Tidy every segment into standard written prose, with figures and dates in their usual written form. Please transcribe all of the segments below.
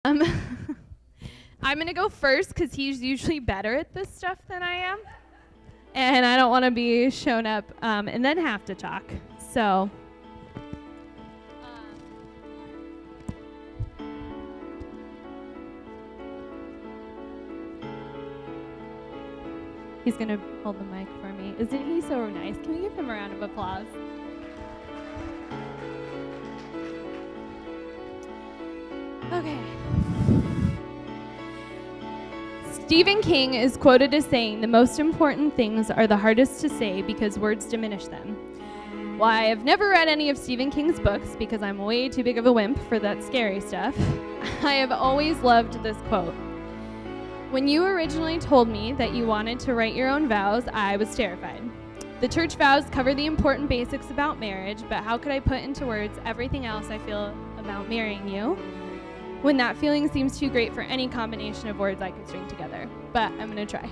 Um, I'm going to go first because he's usually better at this stuff than I am. And I don't want to be shown up and then have to talk. So, he's going to hold the mic for me. Isn't he so nice? Can we give him a round of applause? Okay. Stephen King is quoted as saying, "The most important things are the hardest to say because words diminish them." While I have never read any of Stephen King's books because I'm way too big of a wimp for that scary stuff, I have always loved this quote. When you originally told me that you wanted to write your own vows, I was terrified. The church vows cover the important basics about marriage, but how could I put into words everything else I feel about marrying you when that feeling seems too great for any combination of words I can string together? But I'm going to try.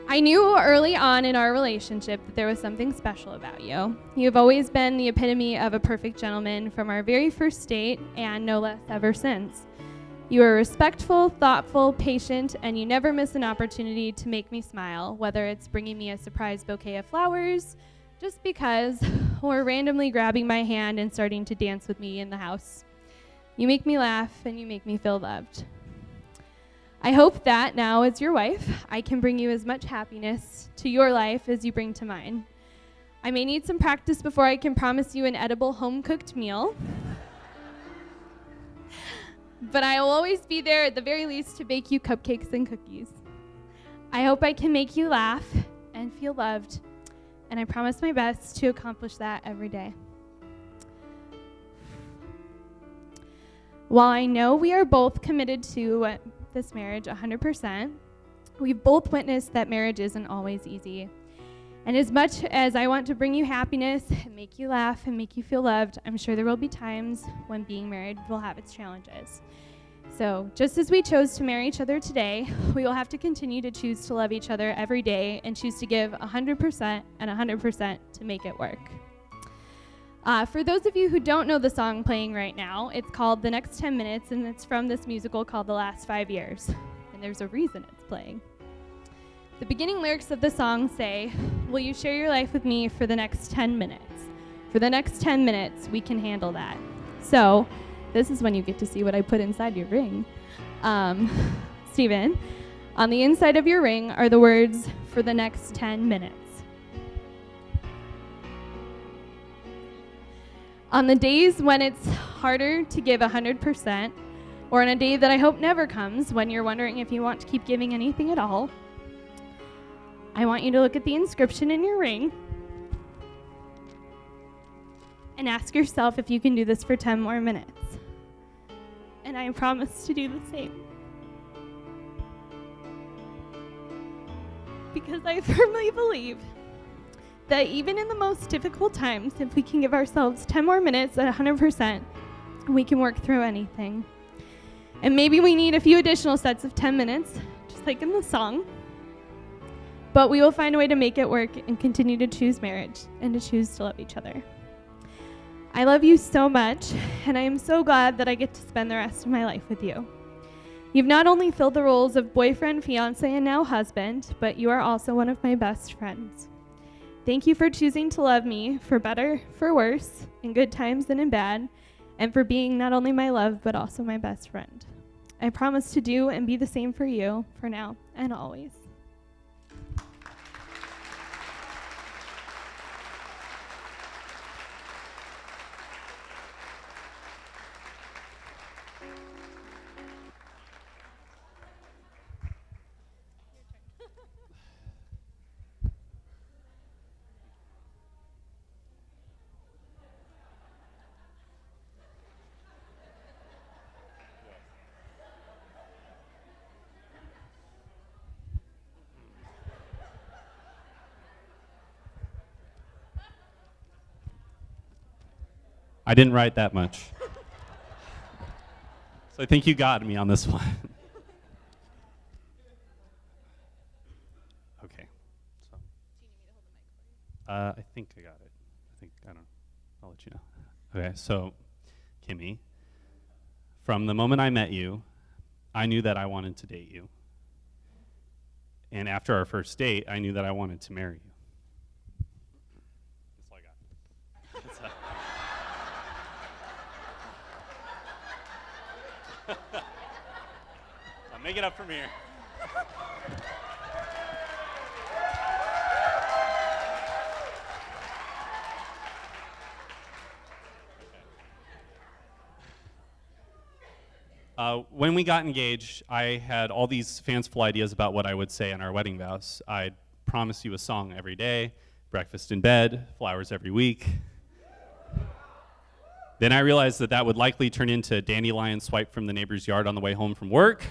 I knew early on in our relationship that there was something special about you. You've always been the epitome of a perfect gentleman from our very first date and no less ever since. You are respectful, thoughtful, patient, and you never miss an opportunity to make me smile, whether it's bringing me a surprise bouquet of flowers, just because, or randomly grabbing my hand and starting to dance with me in the house. You make me laugh and you make me feel loved. I hope that now, as your wife, I can bring you as much happiness to your life as you bring to mine. I may need some practice before I can promise you an edible home-cooked meal, but I will always be there at the very least to bake you cupcakes and cookies. I hope I can make you laugh and feel loved, and I promise my best to accomplish that every day. While I know we are both committed to this marriage 100%, we've both witnessed that marriage isn't always easy. And as much as I want to bring you happiness and make you laugh and make you feel loved, I'm sure there will be times when being married will have its challenges. So just as we chose to marry each other today, we will have to continue to choose to love each other every day and choose to give 100% and 100% to make it work. For those of you who don't know the song playing right now, it's called The Next 10 Minutes, and it's from this musical called The Last 5 Years. And there's a reason it's playing. The beginning lyrics of the song say, "Will you share your life with me for the next 10 minutes? For the next 10 minutes, we can handle that." So, this is when you get to see what I put inside your ring. Stephen, on the inside of your ring are the words, "For the next 10 minutes." On the days when it's harder to give 100%, or on a day that I hope never comes, when you're wondering if you want to keep giving anything at all, I want you to look at the inscription in your ring and ask yourself if you can do this for 10 more minutes. And I promise to do the same. Because I firmly believe that even in the most difficult times, if we can give ourselves 10 more minutes at 100%, we can work through anything. And maybe we need a few additional sets of 10 minutes, just like in the song. But we will find a way to make it work and continue to choose marriage and to choose to love each other. I love you so much, and I am so glad that I get to spend the rest of my life with you. You've not only filled the roles of boyfriend, fiance, and now husband, but you are also one of my best friends. Thank you for choosing to love me, for better, for worse, in good times and in bad, and for being not only my love, but also my best friend. I promise to do and be the same for you, for now and always. I didn't write that much. So I think you got me on this one. Okay. So. I think I got it. I don't know. I'll let you know. Okay, so Kimmy, From the moment I met you, I knew that I wanted to date you. And after our first date, I knew that I wanted to marry you. That's all I got. I'll make it up from here. When we got engaged, I had all these fanciful ideas about what I would say in our wedding vows. I'd promise you a song every day, breakfast in bed, flowers every week. Then I realized that that would likely turn into a dandelion swipe from the neighbor's yard on the way home from work,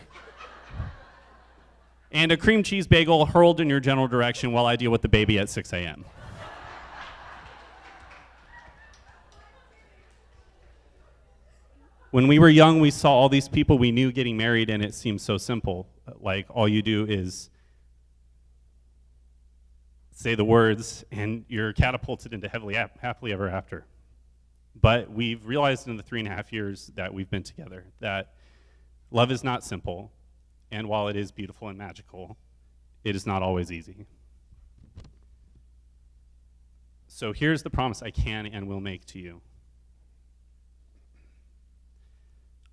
and a cream cheese bagel hurled in your general direction while I deal with the baby at 6 a.m. When we were young, we saw all these people we knew getting married, and it seemed so simple. Like, all you do is say the words, and you're catapulted into happily ever after. But we've realized in the 3.5 years that we've been together that love is not simple, and while it is beautiful and magical, it is not always easy. So here's the promise I can and will make to you.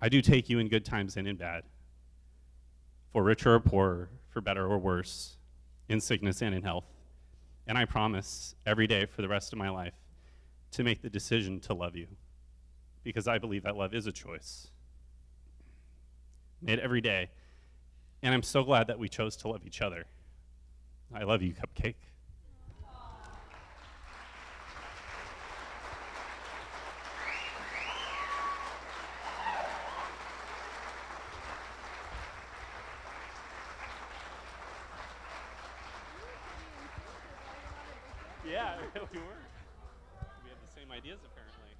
I do take you in good times and in bad, for richer or poorer, for better or worse, in sickness and in health. And I promise every day for the rest of my life to make the decision to love you, because I believe that love is a choice made every day. And I'm so glad that we chose to love each other. I love you, Cupcake. Yeah, we were. We had the same ideas, apparently.